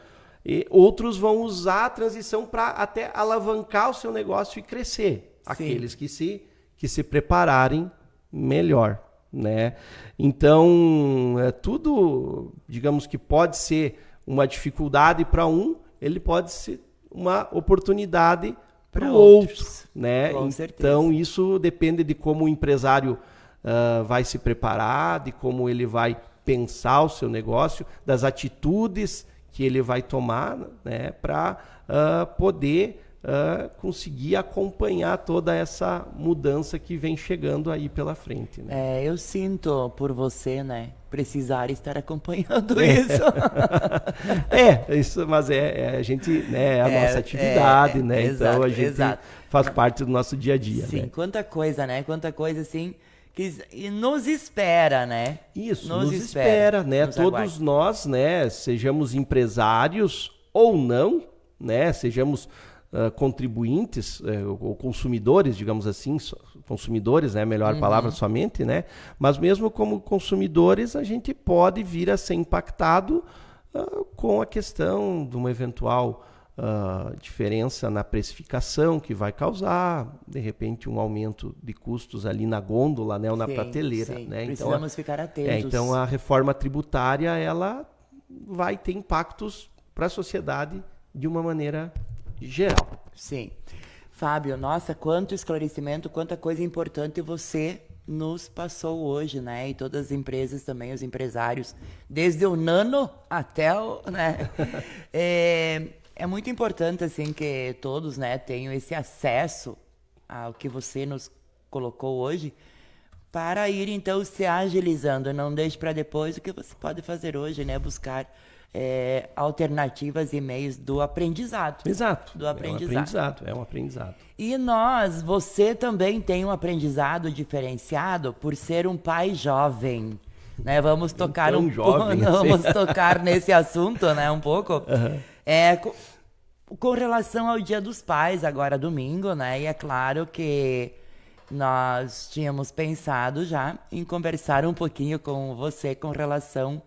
e outros vão usar a transição para até alavancar o seu negócio e crescer. Sim. Aqueles que se prepararem melhor. Né? Então, tudo, digamos que pode ser uma dificuldade para um, ele pode ser uma oportunidade para o outro. Né? Com então, certeza. Isso depende de como o empresário vai se preparar, de como ele vai pensar o seu negócio, das atitudes que ele vai tomar, né, para poder conseguir acompanhar toda essa mudança que vem chegando aí pela frente. Né? Eu sinto por você, né, precisar estar acompanhando isso. Isso, mas a gente, né, é a nossa atividade, né? Exato, então a gente faz parte do nosso dia a dia. Sim, né? quanta coisa assim que nos espera, né? Isso, nos espera, né? Todos nós, né, sejamos empresários ou não, né, sejamos contribuintes ou consumidores, digamos assim, consumidores, né, melhor palavra somente, né? Mas mesmo como consumidores, a gente pode vir a ser impactado com a questão de uma eventual diferença na precificação que vai causar, de repente, um aumento de custos ali na gôndola, né, ou na prateleira. Sim. Né? Precisamos ficar atentos. Então, a reforma tributária ela vai ter impactos para a sociedade de uma maneira geral. Sim. Fábio, nossa, quanto esclarecimento, quanta coisa importante você nos passou hoje, né? E todas as empresas também, os empresários, desde o nano até o... Né? É muito importante, assim, que todos, né, tenham esse acesso ao que você nos colocou hoje para ir, então, se agilizando. Não deixe para depois o que você pode fazer hoje, né? Buscar alternativas e meios do aprendizado. Exato. Do aprendizado. É um aprendizado. E você também tem um aprendizado diferenciado por ser um pai jovem. né? Vamos tocar tão jovem, vamos tocar nesse assunto, né? Um pouco. Com relação ao Dia dos Pais, agora domingo, né? E é claro que nós tínhamos pensado já em conversar um pouquinho com você com relação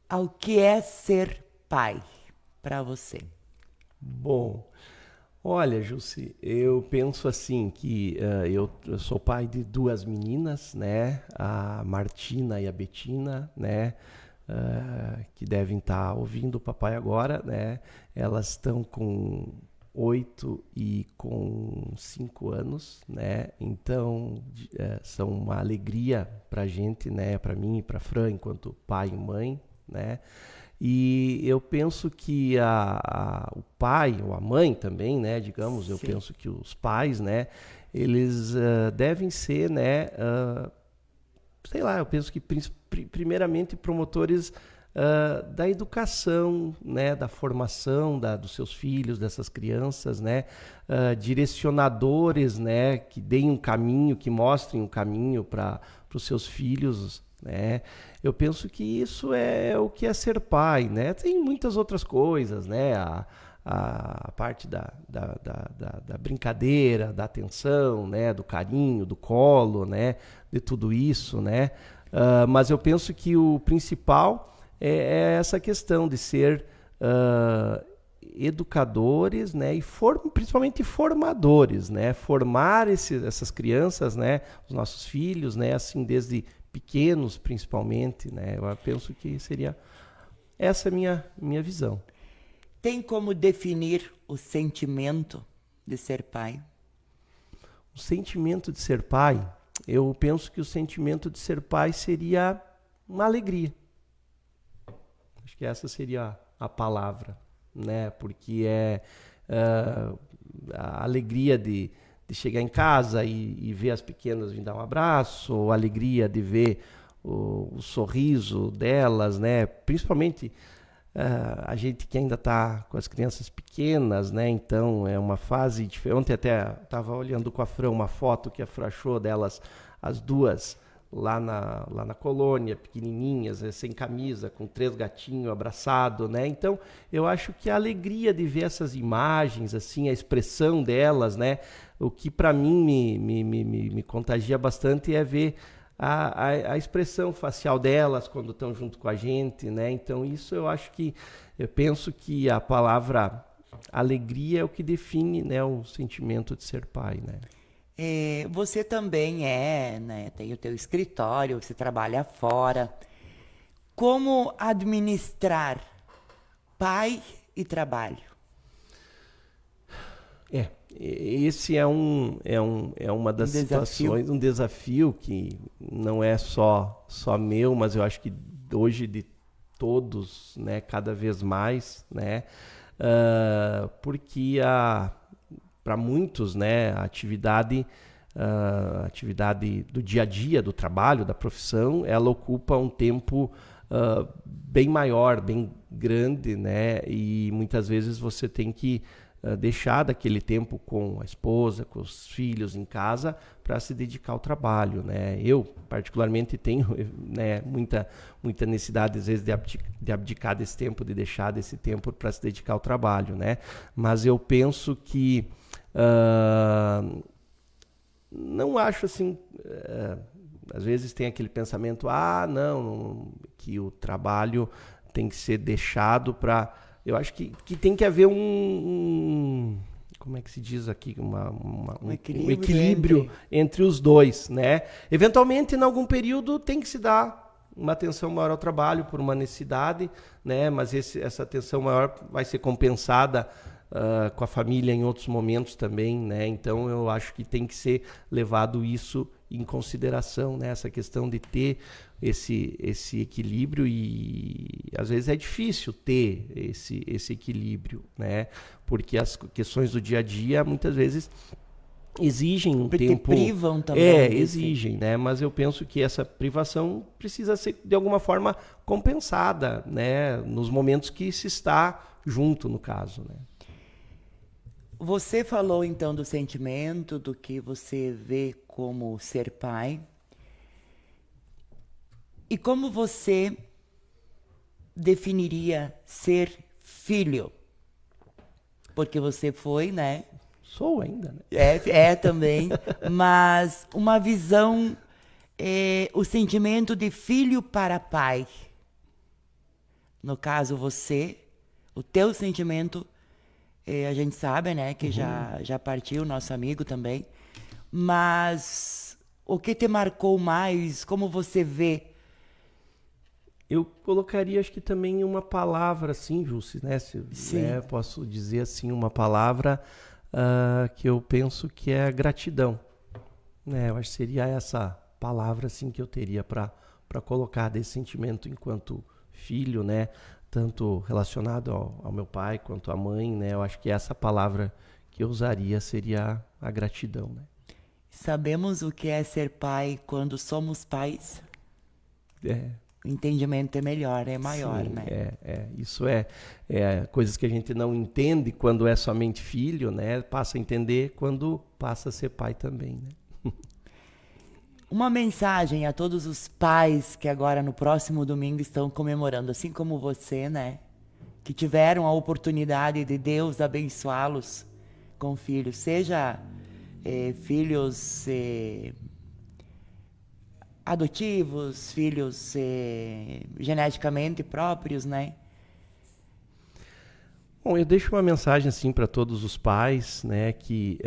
ao que é ser pai para você. Bom, olha, Jussi, eu penso assim que eu sou pai de duas meninas, né? A Martina e a Betina, né? Que devem estar ouvindo o papai agora, né? Elas estão com 8 e com 5 anos, né? Então são uma alegria para a gente, né? Para mim e para Fran, enquanto pai e mãe, né? E eu penso que o pai ou a mãe também, né? Digamos, eu penso que os pais, né? Eles devem ser, né? Sei lá, eu penso que primeiramente promotores da educação, né, da formação dos seus filhos, dessas crianças, né, direcionadores, né, que deem um caminho, que mostrem um caminho para os seus filhos, né. Eu penso que isso é o que é ser pai, né. Tem muitas outras coisas, né, a parte da brincadeira, da atenção, né, do carinho, do colo, né, de tudo isso, né. Mas eu penso que o principal é essa questão de ser educadores, né, e principalmente formadores, né, formar essas crianças, né, os nossos filhos, né, assim desde pequenos principalmente, né. Eu penso que seria essa minha visão. Tem como definir o sentimento de ser pai? O sentimento de ser pai, eu penso que o sentimento de ser pai seria uma alegria. Acho que essa seria a palavra, né? Porque a alegria de chegar em casa e ver as pequenas vir dar um abraço, ou a alegria de ver o sorriso delas, né? Principalmente a gente que ainda está com as crianças pequenas, né? Então é uma fase diferente. Ontem até estava olhando com a Fran uma foto que a Fran achou delas, as duas, lá na colônia, pequenininhas, sem camisa, com 3 gatinhos abraçados, né? Então, eu acho que a alegria de ver essas imagens, assim, a expressão delas, né? O que para mim me contagia bastante é ver a expressão facial delas quando estão junto com a gente, né? Então, isso eu penso que a palavra alegria é o que define, né, o sentimento de ser pai, né? Você também né, tem o teu escritório, você trabalha fora. Como administrar pai e trabalho? Esse é uma das situações, um desafio que não é só meu, mas eu acho que hoje de todos, né, cada vez mais, né, porque para muitos, né, a atividade do dia a dia, do trabalho, da profissão, ela ocupa um tempo bem maior, bem grande, né, e muitas vezes você tem que deixar daquele tempo com a esposa, com os filhos em casa, para se dedicar ao trabalho, né? Eu, particularmente, tenho, né, muita necessidade, às vezes, de abdicar desse tempo, de deixar desse tempo para se dedicar ao trabalho, né? Mas eu penso que não acho assim... às vezes tem aquele pensamento, não, que o trabalho tem que ser deixado para... Eu acho que tem que haver como é que se diz aqui? Um equilíbrio entre os dois, né? Eventualmente, em algum período, tem que se dar uma atenção maior ao trabalho por uma necessidade, né? Mas essa atenção maior vai ser compensada com a família em outros momentos também, né? Então, eu acho que tem que ser levado isso em consideração, né? Essa questão de ter esse equilíbrio, e às vezes é difícil ter esse equilíbrio, né? Porque as questões do dia a dia muitas vezes exigem um tempo... privam também. Exigem, né? Mas eu penso que essa privação precisa ser de alguma forma compensada, né? Nos momentos que se está junto, no caso, né? Você falou então do sentimento, do que você vê como ser pai. E como você definiria ser filho? Porque você foi, né? Sou ainda, né? É também, mas uma visão, o sentimento de filho para pai. No caso, você, o teu sentimento, a gente sabe, né, que já partiu, nosso amigo também, mas o que te marcou mais, como você vê? Eu colocaria, acho que também uma palavra, assim, Jussi, né? Sim. Né, posso dizer assim, uma palavra que eu penso que é gratidão. Né? Eu acho que seria essa palavra assim, que eu teria para colocar desse sentimento enquanto filho, né? Tanto relacionado ao meu pai quanto à mãe. Né? Eu acho que essa palavra que eu usaria seria a gratidão. Né? Sabemos o que é ser pai quando somos pais? O entendimento é melhor, é maior, Sim, né? Isso é coisas que a gente não entende quando é somente filho, né? Passa a entender quando passa a ser pai também, né? Uma mensagem a todos os pais que agora no próximo domingo estão comemorando, assim como você, né? Que tiveram a oportunidade de Deus abençoá-los com filhos, seja filhos adotivos, filhos geneticamente próprios, né? Bom, eu deixo uma mensagem assim para todos os pais, né, que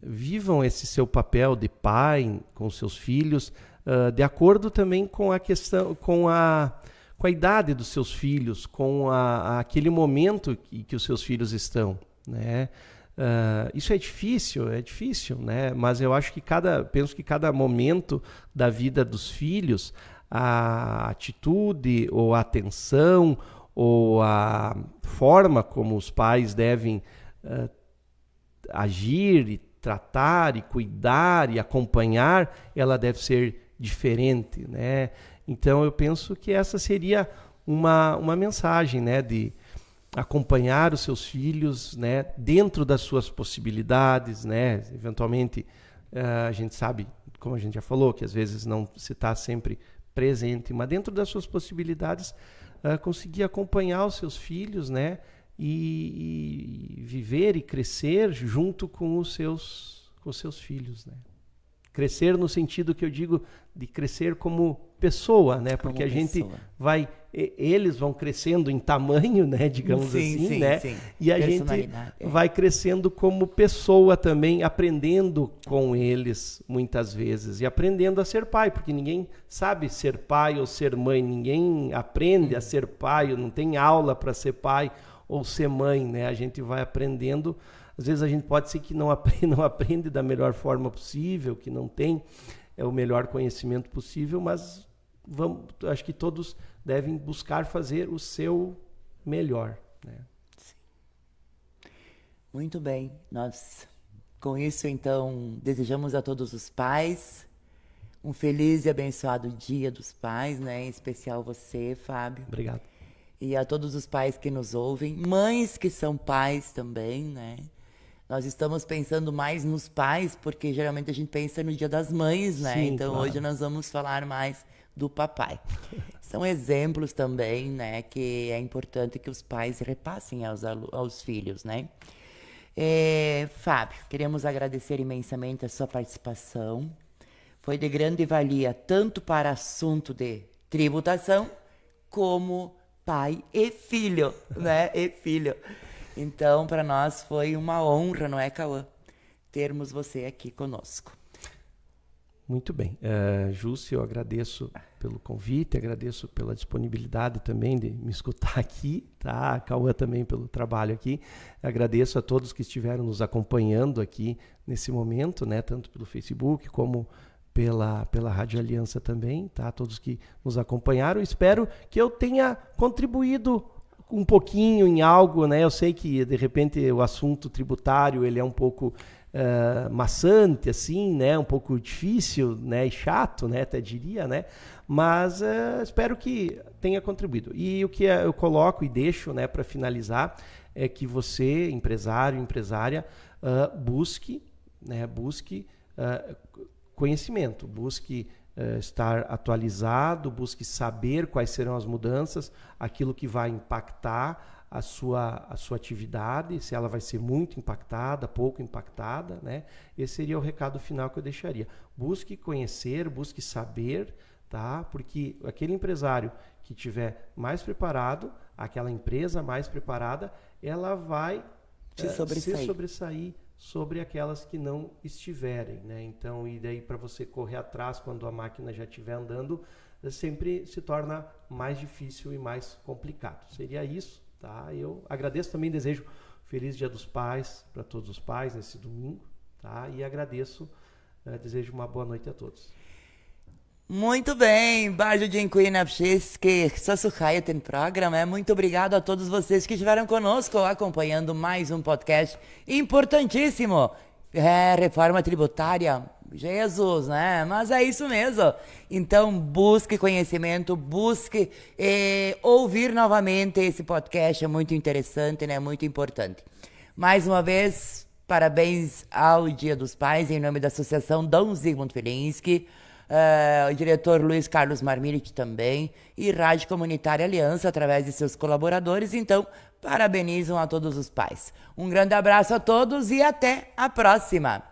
vivam esse seu papel de pai com seus filhos, de acordo também com a questão, com a idade dos seus filhos, com aquele momento que os seus filhos estão, né? Isso é difícil, né? Mas eu acho que penso que cada momento da vida dos filhos, a atitude ou a atenção ou a forma como os pais devem agir e tratar e cuidar e acompanhar, ela deve ser diferente, né? Então eu penso que essa seria uma mensagem, né, de acompanhar os seus filhos, né, dentro das suas possibilidades, né? Eventualmente a gente sabe, como a gente já falou, que às vezes não se está sempre presente, mas dentro das suas possibilidades conseguir acompanhar os seus filhos, né, e viver e crescer junto com os seus filhos, né? Crescer no sentido que eu digo de crescer como pessoa, né? Porque eles vão crescendo em tamanho, né? Digamos assim, né? Sim. E a gente vai crescendo como pessoa também, aprendendo com eles muitas vezes e aprendendo a ser pai, porque ninguém sabe ser pai ou ser mãe, ninguém aprende a ser pai, não tem aula para ser pai ou ser mãe, né? A gente vai aprendendo. Às vezes a gente pode ser que não aprende da melhor forma possível, que não tem o melhor conhecimento possível, mas acho que todos devem buscar fazer o seu melhor, né? Sim. Muito bem. Nós, com isso, então, desejamos a todos os pais um feliz e abençoado Dia dos Pais, né? Em especial você, Fábio. Obrigado. E a todos os pais que nos ouvem, mães que são pais também, né? Nós estamos pensando mais nos pais, porque geralmente a gente pensa no Dia das Mães, né? Sim, então claro. Hoje nós vamos falar mais do papai. São exemplos também, né? Que é importante que os pais repassem aos filhos, né? Fábio, queremos agradecer imensamente a sua participação. Foi de grande valia tanto para assunto de tributação como pai e filho, né? E filho. Então, para nós foi uma honra, não é, Cauã, termos você aqui conosco. Muito bem. Jussi, eu agradeço pelo convite, agradeço pela disponibilidade também de me escutar aqui, tá? Cauã também pelo trabalho aqui. Agradeço a todos que estiveram nos acompanhando aqui nesse momento, né? Tanto pelo Facebook como pela Rádio Aliança também, tá? Todos que nos acompanharam. Espero que eu tenha contribuído um pouquinho em algo, né? Eu sei que de repente o assunto tributário ele é um pouco maçante, assim, né? Um pouco difícil, né? E chato, né? Até diria, né? Mas espero que tenha contribuído. E o que eu coloco e deixo, né? Para finalizar é que você, empresário, empresária, busque conhecimento, busque estar atualizado, busque saber quais serão as mudanças, aquilo que vai impactar a sua atividade, se ela vai ser muito impactada, pouco impactada, né? Esse seria o recado final que eu deixaria. Busque conhecer, busque saber, tá? Porque aquele empresário que tiver mais preparado, aquela empresa mais preparada, ela vai se sobressair sobre aquelas que não estiverem, né? Então, e daí para você correr atrás quando a máquina já estiver andando, sempre se torna mais difícil e mais complicado. Seria isso, tá? Eu agradeço também, desejo feliz Dia dos Pais para todos os pais nesse domingo, tá? E agradeço, desejo uma boa noite a todos. Muito bem, bardzo dziękuję na wszystkich, co słuchają ten program. Muito obrigado a todos vocês que estiveram conosco acompanhando mais um podcast importantíssimo. Reforma tributária, Jesus, né? Mas é isso mesmo. Então, busque conhecimento, busque ouvir novamente esse podcast, é muito interessante, né? Muito importante. Mais uma vez, parabéns ao Dia dos Pais, em nome da Associação Dom Zygmunt Felinski, o diretor Luiz Carlos Marmiric também, e Rádio Comunitária Aliança, através de seus colaboradores. Então, parabenizam a todos os pais. Um grande abraço a todos e até a próxima!